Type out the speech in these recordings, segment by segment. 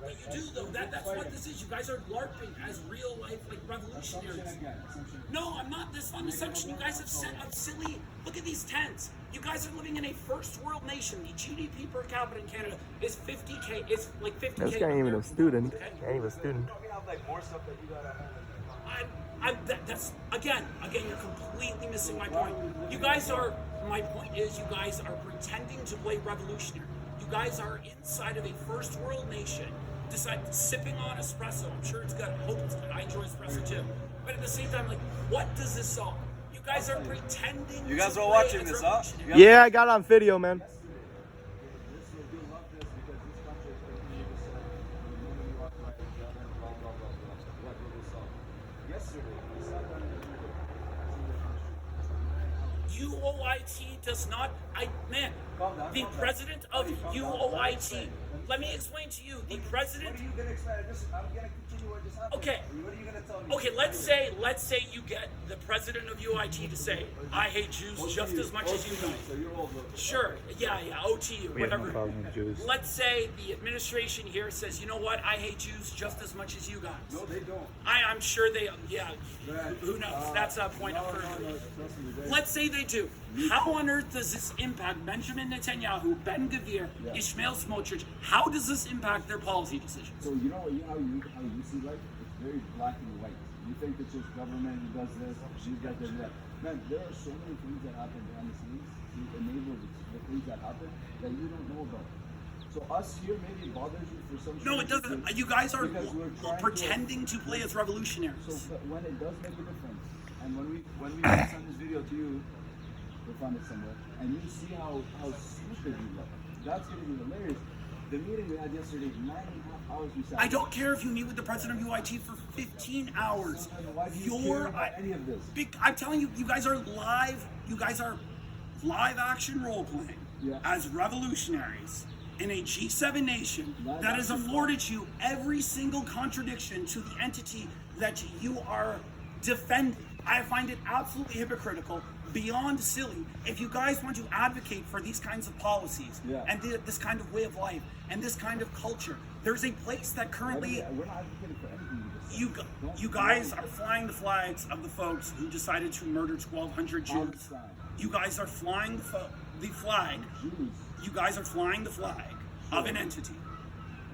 You do though. That's what this is. You guys are LARPing as real life like revolutionaries. No, I'm not. This on assumption. You guys have set up silly. Look at these tents. You guys are living in a first world nation. The GDP per capita in Canada is 50K. It's like 50K. This guy ain't even a student. Ain't even a student. That's again, you're completely missing my point. You guys are. My point is, you guys are pretending to play revolutionary. You guys are inside of a first world nation. Sipping on espresso. I'm sure it's good. I hope it's good. I enjoy espresso too. But at the same time, like, what does this solve? You guys are pretending. You guys are watching this, huh? Yeah, I got it on video, man. UOIT does not. The president of UOIT. Let me explain to you. The president. What are you gonna explain? I'm gonna continue what just happened. Okay. What are you gonna tell me? Okay, let's say you get the president of UIT to say, "I hate Jews just as much as you guys." So you're old. Sure. Yeah. OTU. We have no Whatever. problem with Jews. Let's say the administration here says, "You know what? I hate Jews just as much as you guys." No, they don't. I'm sure they. Yeah. Who knows? That's a point of further. Let's say they do. How on earth does this impact Benjamin Netanyahu, Ben Gvir, Ishmael Smotrich? How does this impact their policy decisions? So you know how you see life? It's very black and white. You think it's just government who does this, these guys do that. Man, there are so many things that happen behind the scenes to enable the things that happen that you don't know about. So us here, maybe it bothers you for some. No, it doesn't. You guys are pretending to play as revolutionaries. So when it does make a difference, and when we send this video to you, we'll find it somewhere, and you see how stupid you look. That's going to be hilarious. The meeting we had yesterday, 9.5 hours we sat. I don't care if you meet with the president of UIT for 15 hours. Why do you care about any of this? I'm telling you, you guys are live. You guys are live action role playing as revolutionaries in a G7 nation that has afforded you every single contradiction to the entity that you are defending. I find it absolutely hypocritical, beyond silly. If you guys want to advocate for these kinds of policies and this kind of way of life and this kind of culture, there's a place that currently We're not advocating for anything. you guys are flying the flags of the folks who decided to murder 1,200 Jews. You guys are flying the flag. You guys are flying the flag of an entity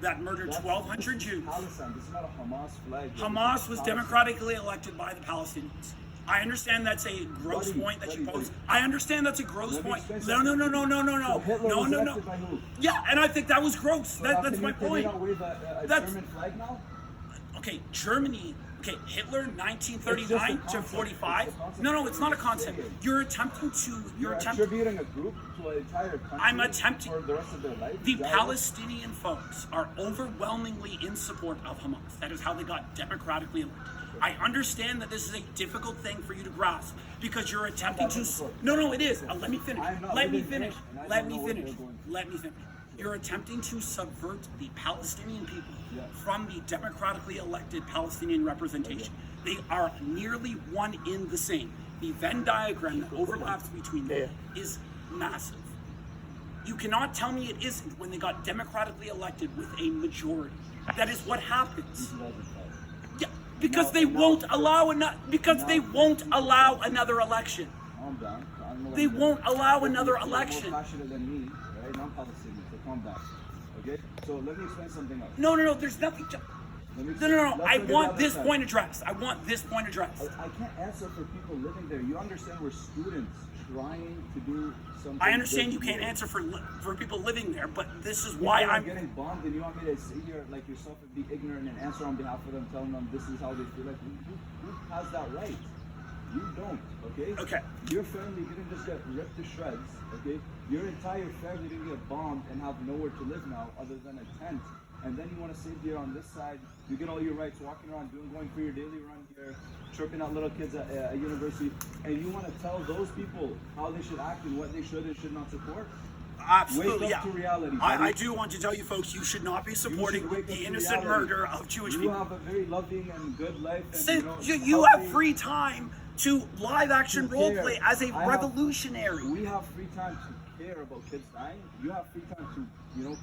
that murdered 1,200 Jews. Palestine. This is not a Hamas flag. Hamas was democratically elected by the Palestinians. I understand that's a gross point that you pose. I understand that's a gross point. No. Yeah, and I think that was gross. That's my point. German flag now? Okay, Germany. Okay, Hitler, 1939 to 45. No, it's not a concept. You're attributing a group to an entire country. I'm attempting. For the rest of their life. The Palestinian folks are overwhelmingly in support of Hamas. That is how they got democratically elected. I understand that this is a difficult thing for you to grasp because you're attempting to. No, it is. Let me finish. Let me finish. You're attempting to subvert the Palestinian people from the democratically elected Palestinian representation. They are nearly one in the same. The Venn diagram that overlaps between them is massive. You cannot tell me it isn't when they got democratically elected with a majority. That is what happens. Yeah, because they won't allow they won't allow another election. They won't allow another election. You're more passionate than me, right? I'm Palestinian, so calm down. Okay? So let me explain something else. No, there's nothing. No. I want this point addressed. I can't answer for people living there. You understand we're students trying to do something. I understand you can't answer for people living there, but this is why I'm getting bombed, and you want me to sit here like yourself and be ignorant and answer on behalf of them, telling them this is how they feel. Like who has that right? You don't, okay? Okay. Your family didn't just get ripped to shreds, okay? Your entire family didn't get bombed and have nowhere to live now other than a tent. And then you want to sit here on this side, you get all your rights, walking around, going for your daily run here, chirping out little kids at university, and you want to tell those people how they should act and what they should and should not support? Absolutely, Wake yeah. up to reality. I buddy. do want to tell you folks, you should not be You supporting should wake up the to innocent reality. murder of Jewish You people. have a very loving and good life. And, Since you healthy- have free time to live action to role care. play as a I have- revolutionary. We have free time to care about kids dying. You have free time to,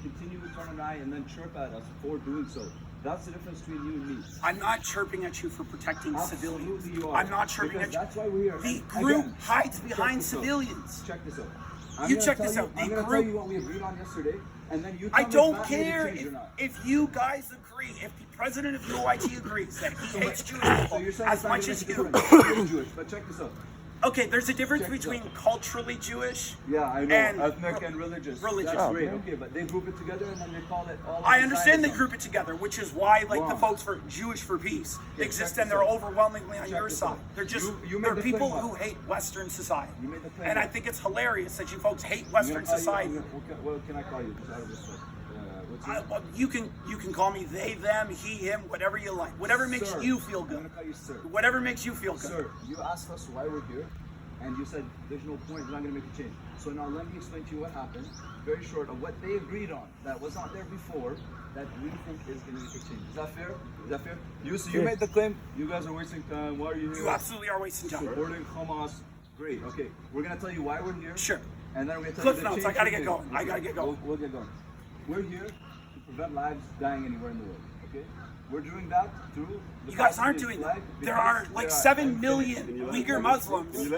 continue to turn an eye and then chirp at us for doing so. That's the difference between you and me. I'm not chirping at you for protecting civilians. Absolutely you are. I'm not chirping Because at you. that's why we're here. The And group again, hides check behind this out. civilians. Check this out. You check this out. I'm The going to tell group- you what we agreed on yesterday, and then you I tell me don't if that made a care change or not. if you guys agree, if the president of UIT agrees that he hates Jewish So people you're saying as it's not much gonna as make a you. difference. You're Jewish, but check this out. Okay, there's a difference Check this between out. culturally Jewish. Yeah, I know. And ethnic and religious. religious. That's Oh, great. okay. Okay, but they group it together and then they call it all. I understand they Zionism. group it together, which is why, like, the Wrong. folks for Jewish for Peace Yeah, exist, check and this they're out. overwhelmingly on Check your this side. out. They're just You made they're the people claim who up. hate Western society, You made the claim and I up. think it's hilarious that you folks hate I'm Western gonna call you- society. What can I call you? Just out of respect. What's your Well, you can call me they, them, he, him, whatever you like, whatever makes Sir. you feel I'm good, gonna call you sir. whatever makes you feel good. Sir, you asked us why we're here, and you said there's no point, we're not going to make a change. So now let me explain to you what happened, very short, of what they agreed on that was not there before, that we think is going to make a change. Is that fair? Is that fair? You made the claim, you guys are wasting time, why are you here? You absolutely are wasting time. Supporting Hamas. Great, okay. We're going to tell you why we're here. Sure. And then we're going to tell Cliff you the notes, change I gotta we get made. going. I gotta get going. We'll get going. We're here to prevent lives dying anywhere in the world, okay? We're doing that through the You guys aren't Palestinian doing that. flag There because are like 7 million Uyghur Muslims.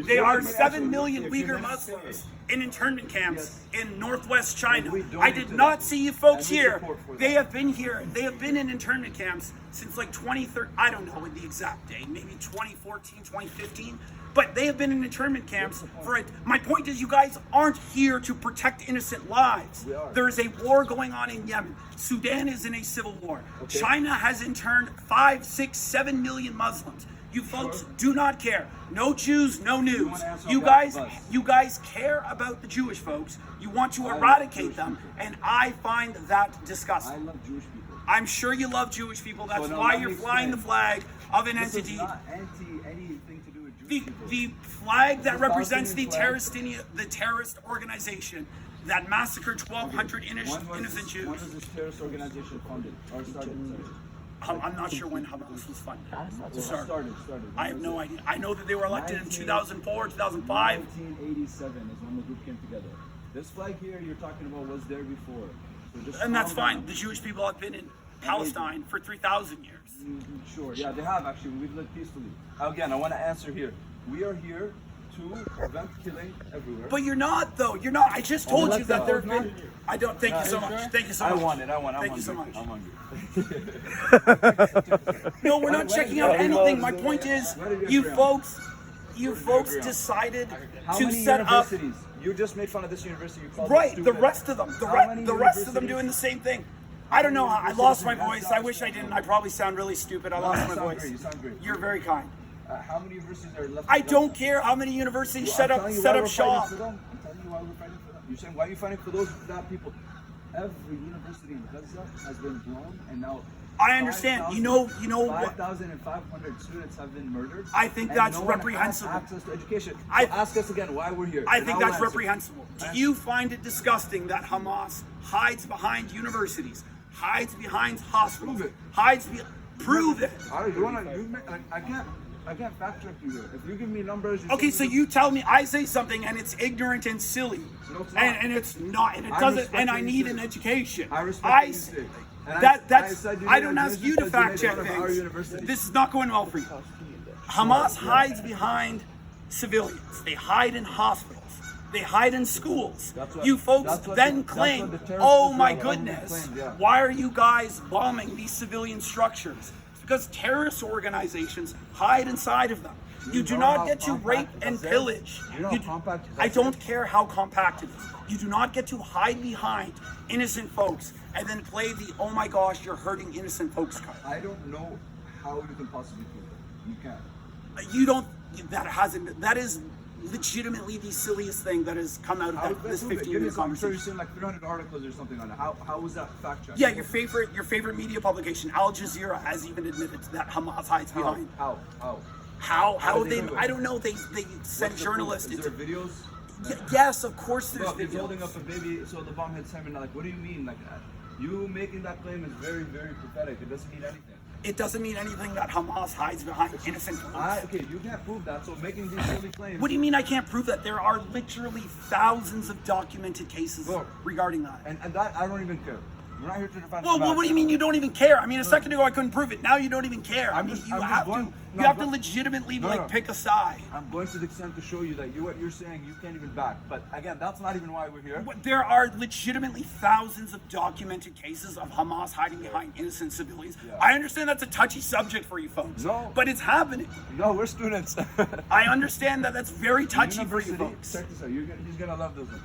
They are 7 million Uyghur Muslims in internment camps in northwest China. And we donate I did to not them. see you folks And we here. support for They them. have been here. They have been in internment camps since like 2013. I don't know the exact date. Maybe 2014, 2015. But they have been in internment camps for it. My point is, you guys aren't here to protect innocent lives. We are. There is a war going on in Yemen. Sudan is in a civil war. Okay. China has interned 5, 6, 7 million Muslims. You folks do not care. No Jews, no news. wanna answer You on guys, that bus? you guys care about the Jewish folks. You want to I love eradicate Jewish them, people. and I find that I disgusting. love Jewish people. I'm sure you love Jewish people. That's So now why let you're me flying the explain. flag of an This entity. is not anti anything to do with Jewish The, people. the flag that This is represents the Palestinian terrorist organization that massacred 1,200 When was innocent this- When was Jews. this terrorist organization funded or started? I'm not sure when Hamas was funded. Sorry. Started. I have no idea. I know that they were elected in 19 2004, 2005. 1987 is when the group came together. This flag here you're talking about was there before. So just And that's calm fine. down. The Jewish people have been in Palestine for 3,000 years. Sure, yeah, they have actually. We've lived peacefully. Again, I want to answer here. We are here to prevent killing everywhere. But you're not, though. You're not. I just told let's you that go. there have been. I don't. Thank you so much. Thank you so much. I want it. Thank you so much. I'm hungry. No, we're not checking out anything. My point is, Where did you agree on? folks agree on? decided How to many set up. universities? You just made fun of this university. You called it Right, the stupid. rest of them, How many the rest of them universities- doing the same thing. I don't know. I lost my voice. I wish I didn't. I probably sound really stupid. I lost you my sound voice. great, you sound great. You're very kind. How many universities are left? I don't care how many universities Well, set I'm up telling you set why up we're fighting shop. for them. I'm telling you why we're fighting for them. You're saying why are you fighting for those that people? Every university in Gaza has been blown, and now I understand. You know what? 5,500 students have been murdered. I think and that's no one has reprehensible. access to education. I- So ask us again why we're here. I and think I'll that's answer. reprehensible. Do you find it disgusting that Hamas hides behind universities, hides behind hospitals, Prove it. Prove it. All right, you wanna? I can't fact check you here. If you give me numbers. Okay, so you tell me I say something and it's ignorant and silly, No, it's not. and it's not, and it I doesn't, respect and I what you need say. an education. I respect what you s- say. And that's said you I need don't ask education you to because fact made check fun of our things. university. This is not going well for you. Hamas hides behind civilians. They hide in hospitals. They hide in schools. That's what- You folks that's what then the- that's claim, what the terrorist oh my Israel government goodness, claimed, yeah. why are you guys bombing these civilian structures? It's because terrorist organizations hide inside of them. You do know not how get to compact rape and Gaza is? pillage. You know how compact I Gaza don't is? care how compact it is. You do not get to hide behind innocent folks and then play the oh my gosh, you're hurting innocent folks card. I don't know how you can possibly prove that. You can't. You don't. That is legitimately the silliest thing that has come out How of this prove it? 15 Give me minute some. I'm sure conversation. you've seen like 300 articles or something on it. How was that fact checked? Yeah, your favorite media publication, Al Jazeera, has even admitted that Hamas hides behind. How? How How did they? they do it? I don't know. They send What's the journalists proof? Is into. there videos? Yes, of course there's Look, he's videos. holding up a baby, so the bomb hits him, and like, what do you mean? Like, you making that claim is very, very pathetic. It doesn't mean anything. It doesn't mean anything that Hamas hides behind innocent folks. Okay, you can't prove that, so making these silly claims. What do you mean I can't prove that? There are literally thousands of documented cases Look, regarding that. And that, I don't even care. We're not here to defend Well, Hamas. what do you mean you don't even care? I mean, a second ago I couldn't prove it. Now you don't even care. I I'm mean, just- you I'm just have going- to. no, You have but- to legitimately No. pick a side. I'm going to the extent to show you that what you're saying, you can't even back. But again, that's not even why we're here. There are legitimately thousands of documented cases of Hamas hiding behind innocent civilians. Yeah. I understand that's a touchy subject for you folks. No. But it's happening. No, we're students. I understand that that's very touchy for you University, folks. check this out. He's gonna love this one.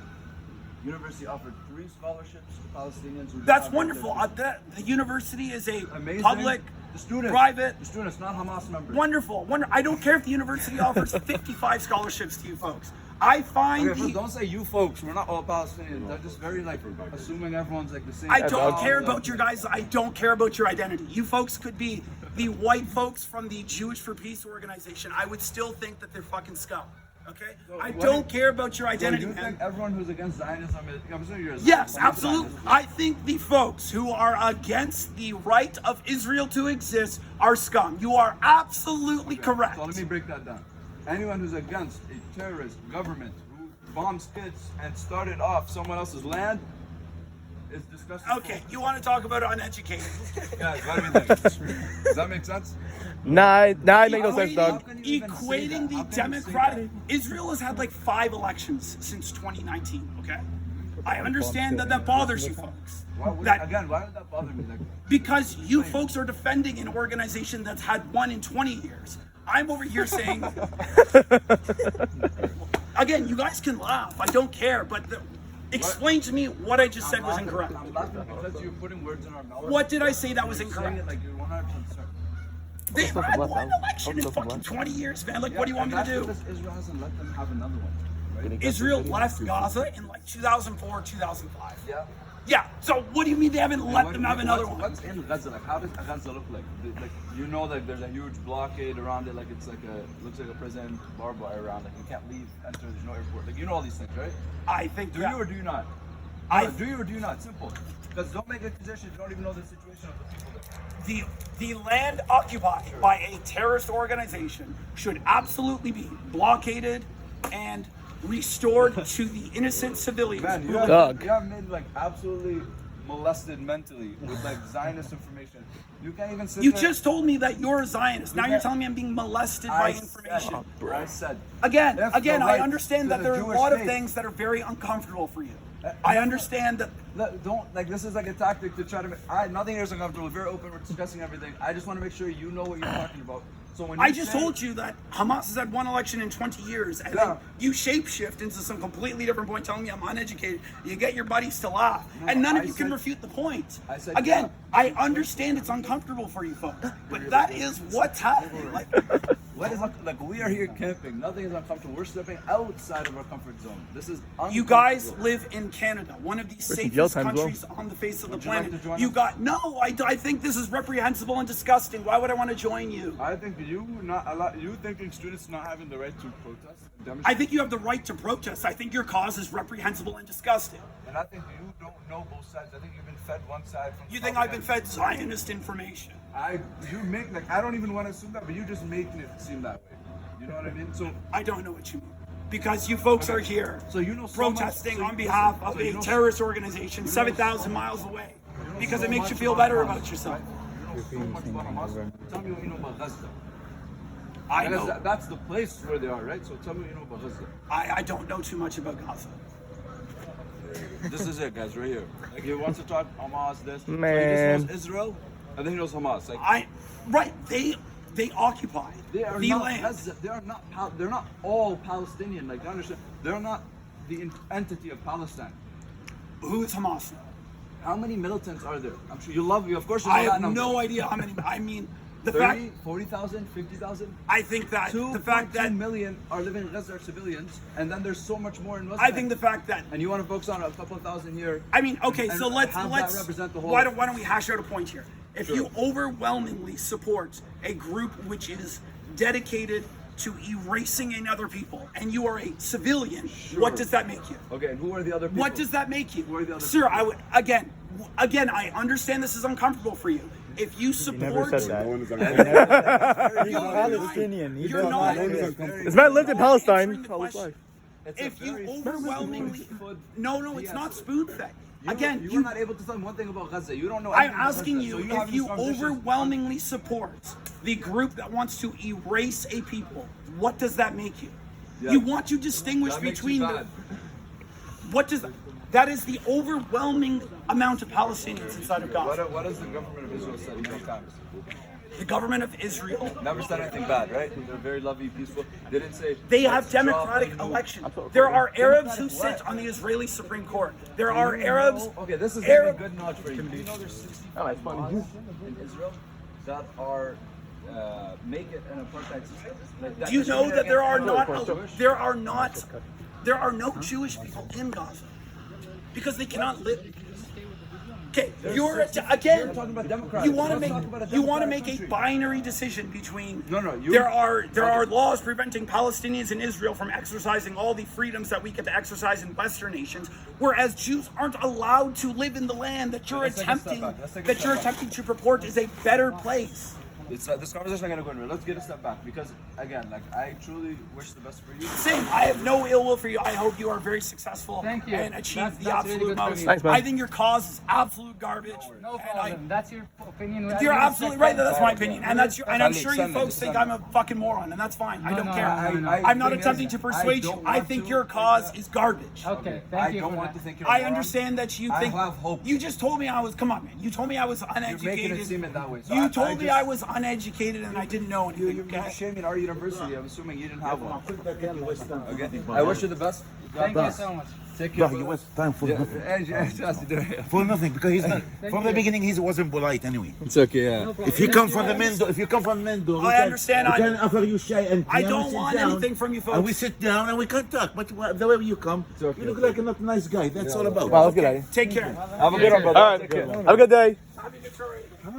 University offered 3 scholarships to Palestinians. Who That's did not wonderful. get The university is a Amazing. public, The students, private, the students, not Hamas members. wonderful. I don't care if the university offers 55 scholarships to you folks. I find Okay, first, don't say you folks. We're not all Palestinians. They're just very like assuming everyone's like the same. I don't dog. care about your guys. I don't care about your identity. You folks could be the white folks from the Jewish for Peace organization. I would still think that they're fucking scum. Okay? I what don't if- care about your So identity, you man. think everyone who's against Zionism is? I'm assuming you're a Yes, Zionist. absolutely. I think the folks who are against the right of Israel to exist are scum. You are absolutely correct. So let me break that down. Anyone who's against a terrorist government who bombs kids and started off someone else's land is disgusting. Okay, you want to talk about uneducated? Guys, what do you think? Does that make sense? Nah, it make no sense, Equating- dog. can you even say Equating that? the How can you say Democratic Israel has had like 5 elections since 2019. Okay, I understand that bothers you folks. Why would, That again, why did that bother me? Like, because you folks are defending an organization that's had 1 in 20 years. I'm over here saying, again, you guys can laugh. I don't care, but explain to me what I just said was incorrect. I'm laughing because you're putting words in our mouth. What did I say that was You're saying incorrect? it like you're 100% certain. They've Hold had the 1 left, election in hold the fucking left. 20 years, man. Like, what do you want me to And do? that's because Israel hasn't let them have another one, right? Israel left Gaza in like 2004, 2005. Yeah. Yeah, so what do you mean they haven't let What- them have another one? What's in Gaza? Like, how does Gaza look like? Like, you know, like there's a huge blockade around it. Like, it's like looks like a prison, barbed wire around. Like, you can't leave, enter. There's no airport. Like, you know all these things, right? I think Do that- you or do you not? Do you or do you not? Simple. Because don't make accusations. You don't even know the situation of the people there. the land occupied by a terrorist organization should absolutely be blockaded and restored to the innocent civilians. Man, who you live- Dog. have been like absolutely molested mentally with like Zionist information. You can't even sit You there. just told me that you're a Zionist. Now You you're can't- telling me I'm being molested by information. I said. Again, If the I right understand to that the there are a Jewish lot of state- things that are very uncomfortable for you. I understand that. Don't like this is like a tactic to try to make. Nothing here is uncomfortable. We're very open. We're discussing everything. I just want to make sure you know what you're talking about. So when I you just say- told you that Hamas has had 1 election in 20 years, and Yeah. then you shapeshift into some completely different point, telling me I'm uneducated. You get your buddies to laugh, and none of I you can said- refute the point. I said, Again, yeah. I understand it's uncomfortable for you folks, but that is what's happening. Like, What is like we are here camping. Nothing is uncomfortable. We're stepping outside of our comfort zone. This is you guys uncomfortable. live in Canada, one of the some safest jail time as well. countries on the face of the Would you like planet. to join You us? got no. I think this is reprehensible and disgusting. Why would I want to join you? I think you thinking students not having the right to protest. I Demonstrate, think you have the right to protest. I think your cause is reprehensible and disgusting. and I think you don't know both sides. I think you've been fed one side. From You think I've been fed Zionist information? You make like I don't even want to assume that, but you just making it seem that way. You know what I mean? So I don't know what you mean. Because you folks are here So you know so much- protesting so on you- behalf so of you a know- terrorist organization 7,000 miles away. Because it makes you feel better about yourself. You know so much about Hamas. Tell me what you know about Gaza. I Because know. that's the place where they are, right? So tell me what you know about Gaza. I don't know too much about Gaza. This is it, guys, right here. Like he wants to talk Hamas, this. So he Man. just knows Israel, and then he knows Hamas. Like They occupy they are the not land. Gaza. They're not all Palestinian. Like understand, they're not the entity of Palestine. Who is Hamas? How many militants are there? I'm sure you. Of course, you know I that have number. no idea how many. I mean, the 30, fact. 40,000, 50,000. I think that the fact 2.2 that million are living in Gaza are civilians, and then there's so much more in West I Bank. think the fact that And you want to focus on a couple thousand here. I mean, okay, and so let's have that represent the whole. why don't we hash out a point here? If Sure. you overwhelmingly support a group which is dedicated to erasing another people, and you are a civilian, what does that make you? Okay, and who are the other people? What does that make you? Who are the other Sir, I would again, I understand this is uncomfortable for you. If you support, Never said that. He's Palestinian. He you're does not. not live. This man lived in Palestine Answering the all his question. life. If you overwhelmingly, no, it's not spoon fed. Again, you were not able to tell me one thing about Gaza. You don't know. I'm anything about asking Gaza, you so if having you this conversation- overwhelmingly support the group that wants to erase a people, what does that make you? Yeah. You want to distinguish That makes you between bad. what does that is the overwhelming amount of Palestinians inside of Gaza. What does the government of Israel say these times? The government of Israel, Never said anything bad, right? They're very lovely, peaceful. They didn't say they "Let's have drop democratic a new-" elections. There are Arabs who sit on the Israeli Supreme Court. There are Arabs. Okay, this is Arab- a good notch for you. Do you know there's 60 Oh, it's funny. laws in Israel that are make it an apartheid system? Like Do you know that there are Jewish? there are no Jewish people in Gaza because they cannot live. Okay, you're again. We're talking about democratic. You want to Let's make talk about a you want to democratic make a country. binary decision between. No, you- There are laws preventing Palestinians in Israel from exercising all the freedoms that we get to exercise in Western nations, whereas Jews aren't allowed to live in the land that you're Let's take a step attempting back. Let's take a step back. to purport is a better place. It's this conversation I'm gonna go into. Let's get a step back because again, like I truly wish the best for you. Same. I have no ill will for you. I hope you are very successful Thank you. and achieve That's the really absolute good for most. me. Thanks, man. I think your cause is absolute garbage. No and problem. That's your opinion. You're absolutely right that that's my opinion, and that's your. And I'm Send sure it, you send it, folks think I'm send a fucking moron, and that's fine. I No, don't no, care. I'm not thing attempting is, to persuade you. don't I want think to- your cause is garbage. Okay, I thank you don't for want that. to think you're. I a moron. understand that you I think. have hope. You just told me I was. Come on, man. You told me I was You're making uneducated. it seem it that way. So You told me just- I was uneducated and I didn't know anything. You're Okay? shaming our university. I'm assuming you didn't have one. Okay. Okay. I wish you the best. Thank you so much. Take care. He was time for nothing. Yeah. For nothing, because he's not, from the beginning he wasn't polite anyway. It's okay. Yeah. If you come from the men door, we understand, We can offer you shy and I tea and don't we sit want down, anything from you folks. And we sit down and we can talk. But the way you come, okay, you look like a not nice guy. That's all about. Wow, let's get out of here. Take care. Have a good one, brother. All right. Take care. Have a good day. Happy Detroit.